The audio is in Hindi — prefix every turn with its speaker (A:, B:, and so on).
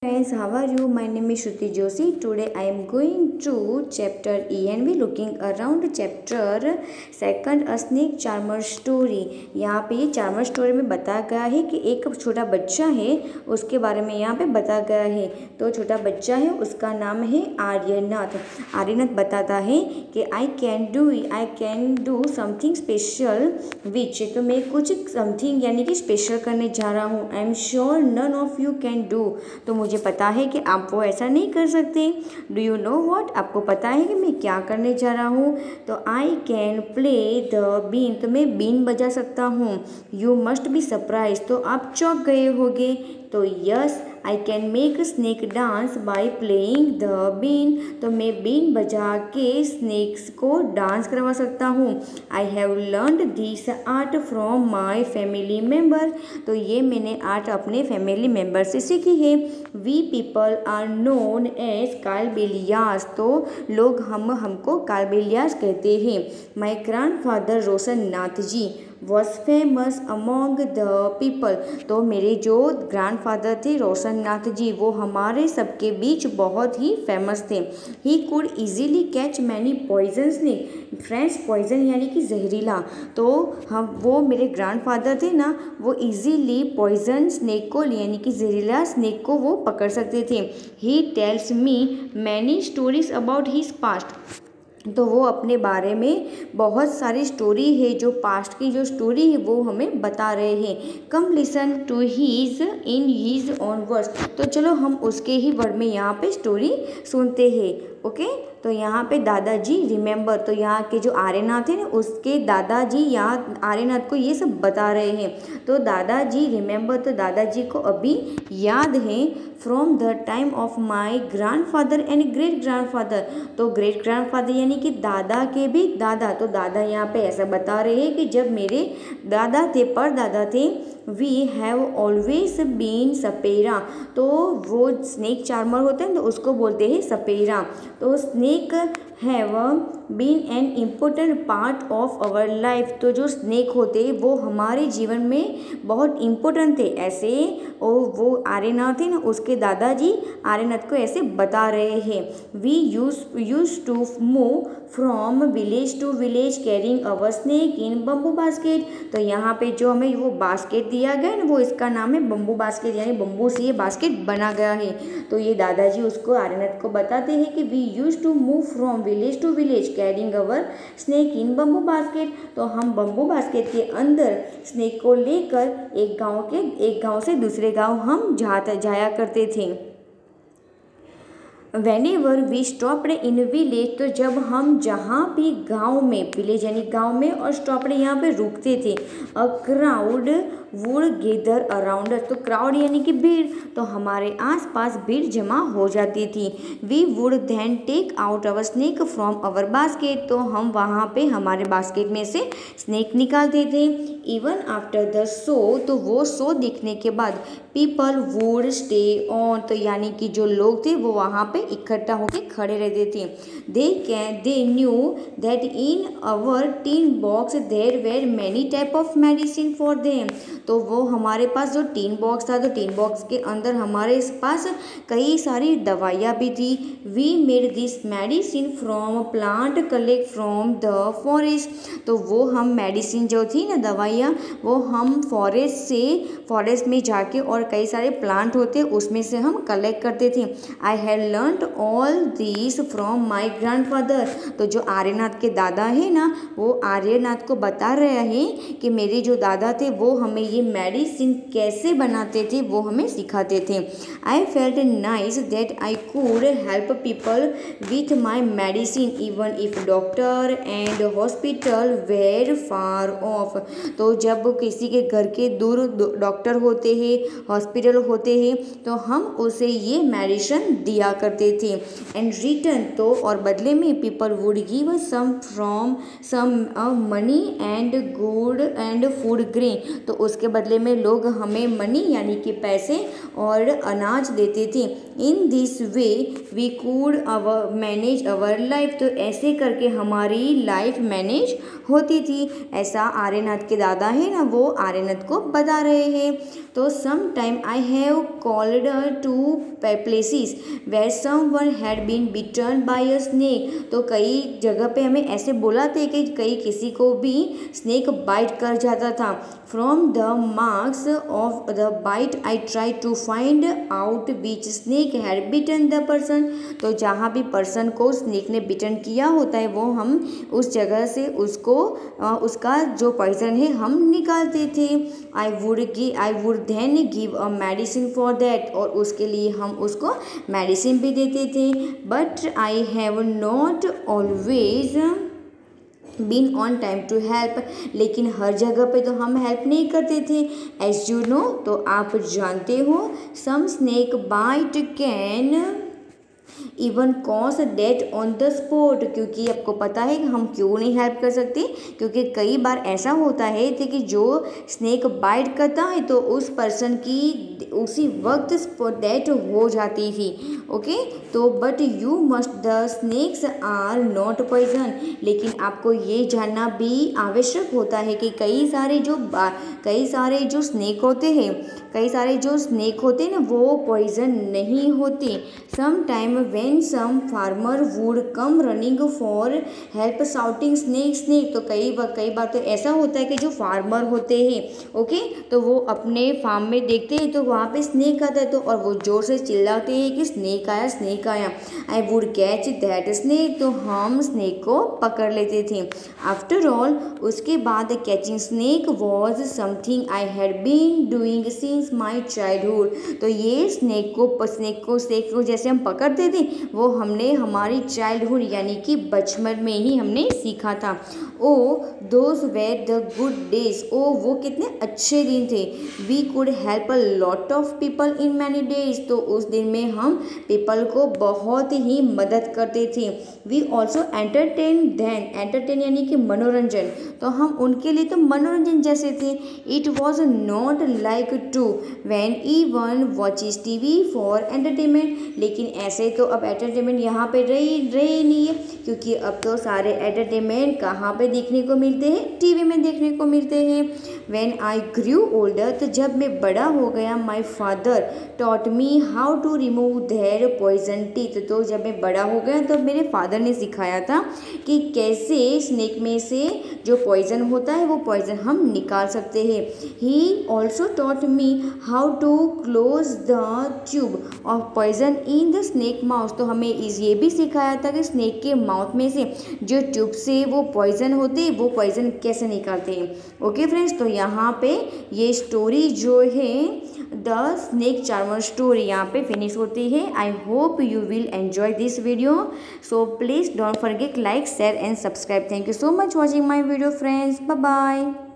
A: Friends, how are you? My name is Shruti Joshi. Today I am going to chapter E and we looking around chapter second a snake charmer story. यहाँ पे ये चार्मर स्टोरी में बताया गया है कि एक छोटा बच्चा है, उसके बारे में यहाँ पे बताया गया है। तो छोटा बच्चा है, उसका नाम है आर्यनाथ। आर्यनाथ बताता है कि I can do something special which, तो मैं कुछ समथिंग यानी कि स्पेशल करने जा रहा हूँ। I am sure none of you can do, तो मुझे पता है कि आप वो ऐसा नहीं कर सकते। डू यू नो वॉट, आपको पता है कि मैं क्या करने जा रहा हूँ। तो I can play the been, तो मैं बीन बजा सकता हूँ। यू मस्ट बी सरप्राइज, तो आप चौंक गए होगे। तो yes, I can make snake dance by playing the been, तो मैं बीन बजा के स्नेक्स को डांस करवा सकता हूँ। I have learned this art from my family member, तो ये मैंने आर्ट अपने फैमिली मेम्बर से सीखी है। We people are known as Kalbelias, तो लोग हमको कालबेलियास कहते हैं। My grandfather Roshan Nath ji was famous among the people, तो मेरे जो ग्रैंडफादर थे रोशन नाथ जी, वो हमारे सबके बीच बहुत ही फेमस थे। He could easily catch many poison snake, friends poison यानी कि जहरीला, तो वो मेरे ग्रैंडफादर थे ना, वो ईजीली पॉइजन स्नेक को यानी कि जहरीला स्नेक को वो पकड़ सकते थे। He tells me many stories about his past, तो वो अपने बारे में बहुत सारी स्टोरी है, जो पास्ट की जो स्टोरी है वो हमें बता रहे हैं। Come listen to his in his own words, तो चलो हम उसके ही वर्ड में यहाँ पे स्टोरी सुनते हैं। ओके, तो यहाँ पे दादाजी रिमेंबर, तो यहाँ के जो आर्यनाथ है ना, उसके दादाजी यहाँ आर्यनाथ को ये सब बता रहे हैं। तो दादाजी रिमेंबर, तो दादाजी को अभी याद है। From the time of my grandfather and great grandfather, तो ग्रेट ग्रैंडफादर यानी कि दादा के भी दादा, तो दादा यहाँ पे ऐसा बता रहे हैं कि जब मेरे दादा थे, परदादा थे, वी हैव ऑलवेज बीन सपेरा, तो वो स्नेक चार्मर होते हैं तो उसको बोलते हैं सपेरा। तो snake have been an important part of our life, तो जो स्नेक होते वो हमारे जीवन में बहुत इम्पोर्टेंट थे। ऐसे और वो आर्यनाथ थे ना, उसके दादाजी आर्यनाथ को ऐसे बता रहे हैं। We use to move from village to village carrying our snake in bamboo basket, तो यहाँ पे जो हमें वो बास्केट दिया गया है ना, वो इसका नाम है बम्बू बास्केट, यानी बम्बू से ये बास्केट बना गया है। तो ये दादाजी उसको आर्यनाथ को बताते हैं कि we use to move from village to village carrying our snake in bamboo basket, तो हम बम्बू बास्केट के अंदर स्नेक को लेकर एक गांव से दूसरे गांव हम जाया करते थे। Whenever we stopped in village, तो जब हम जहाँ भी गांव में, विलेज यानी गांव में, और स्टॉप्ड यहाँ पे रुकते थे, a crowd would gather around us, तो क्राउड यानी कि भीड़, तो हमारे आसपास भीड़ जमा हो जाती थी। We would then take out our snake from our basket, तो हम वहाँ पे हमारे बास्केट में से स्नेक निकालते थे। इवन आफ्टर द शो, तो वो शो देखने के बाद पीपल वुड स्टे ऑन, तो यानी कि जो लोग थे वो वहाँ पे इकट्ठा होकर खड़े रहते थे। They knew that in our tin box there were many type of medicine for them, तो वो हमारे पास जो टीन बॉक्स था, तो टीन बॉक्स के अंदर हमारे पास कई सारी दवाइयाँ भी थी। We made this medicine from plant collect from the forest, तो वो हम मेडिसिन जो थी ना, दवाइयाँ, वो हम फॉरेस्ट में जाके, और कई सारे प्लांट होते उसमें से हम कलेक्ट करते थे। I have learned all this from my grandfather, तो जो आर्यनाथ के दादा है ना, वो आर्यनाथ को बता रहे हैं कि मेरे जो दादा थे वो हमें ये मेडिसिन कैसे बनाते थे वो हमें सिखाते थे। I felt nice that I could help people with my medicine even if doctor and hospital were far off, तो जब किसी के घर के दूर डॉक्टर होते हैं, हॉस्पिटल होते हैं, तो हम उसे ये मेडिसिन दिया करते थे। एंड रिटर्न, तो और बदले में people would give some money and gur and food grain, तो उसके बदले में लोग हमें मनी यानी कि पैसे और अनाज देते थे। In this way we could manage our life, तो ऐसे करके हमारी लाइफ मैनेज होती थी। ऐसा आर्यनाथ के दादा है ना, वो आर्यनाथ को बता रहे हैं। तो some time I have called to places where someone had been bitten by a snake, तो कई जगह पे हमें ऐसे बोला थे कि कई किसी को भी स्नेक बाइट कर जाता था। From the marks of the bite I try to find out which snake had bitten the person, तो जहाँ भी पर्सन को स्नेक ने बिटन किया होता है वो हम उस जगह से उसको उसका जो पॉइजन है हम निकालते थे। I would then give a medicine for that, और उसके लिए हम उसको मेडिसिन भी देते थे। But I have not always been on time to help, लेकिन हर जगह पे तो हम हेल्प नहीं करते थे। एज यू नो, तो आप जानते हो, some snake bite can even cause death on the spot, क्योंकि आपको पता है कि हम क्यों नहीं हेल्प कर सकते, क्योंकि कई बार ऐसा होता है कि जो स्नेक बाइट करता है तो उस पर्सन की उसी वक्त डेथ हो जाती थी। ओके, तो but you must the snakes are not poison, लेकिन आपको ये जानना भी आवश्यक होता है कि कई सारे जो स्नेक होते हैं ना वो पॉइजन नहीं होते। Some time when some farmer would come running for help shouting snake snake, तो कई बार तो ऐसा होता है कि जो फार्मर होते हैं, ओके, तो वो अपने फार्म में देखते हैं तो वहाँ पे स्नेक आता है, तो और वो जोर से चिल्लाते हैं कि स्नेक आया स्नेक आया। I would catch that snake, तो हम स्नेक को पकड़ लेते थे। आफ्टर ऑल, उसके बाद catching snake was something I had been doing since my childhood, तो ये स्नेक को जैसे हम पकड़ते थे वो हमने हमारी चाइल्डहुड यानी कि बचपन में ही हमने सीखा था। Oh those were the good days, ओ वो कितने अच्छे दिन थे। We could help a lot of people in many days, तो उस दिन में हम पीपल को बहुत ही मदद करते थे। वी ऑल्सो एंटरटेन यानी कि मनोरंजन, तो हम उनके लिए तो मनोरंजन जैसे थे। It was not like to when even watches TV for entertainment, लेकिन ऐसे तो अब एंटरटेनमेंट यहाँ पे रही नहीं है, क्योंकि अब तो सारे एंटरटेनमेंट कहाँ पे देखने को मिलते हैं, टीवी में देखने को मिलते हैं। व्हेन आई ग्रू ओल्डर, तो जब मैं बड़ा हो गया, my father taught me how to remove their poison teeth, तो जब मैं बड़ा हो गया तो मेरे फादर ने सिखाया था कि कैसे स्नेक में से जो पॉइजन होता है वो पॉइजन हम निकाल सकते हैं। He also taught me how to close the tube of poison in the snake mouth, तो हमें ये भी सिखाया था कि स्नेक के माउथ में से जो ट्यूब से वो पॉइजन होते हैं वो पॉइजन कैसे निकालते हैं। ओके फ्रेंड्स, तो यहाँ पे ये स्टोरी जो है द स्नेक चार्मर स्टोरी यहाँ पे फिनिश होती है। I hope you will enjoy this video, so please don't forget like share and subscribe. Thank you so much watching my video friends, bye bye.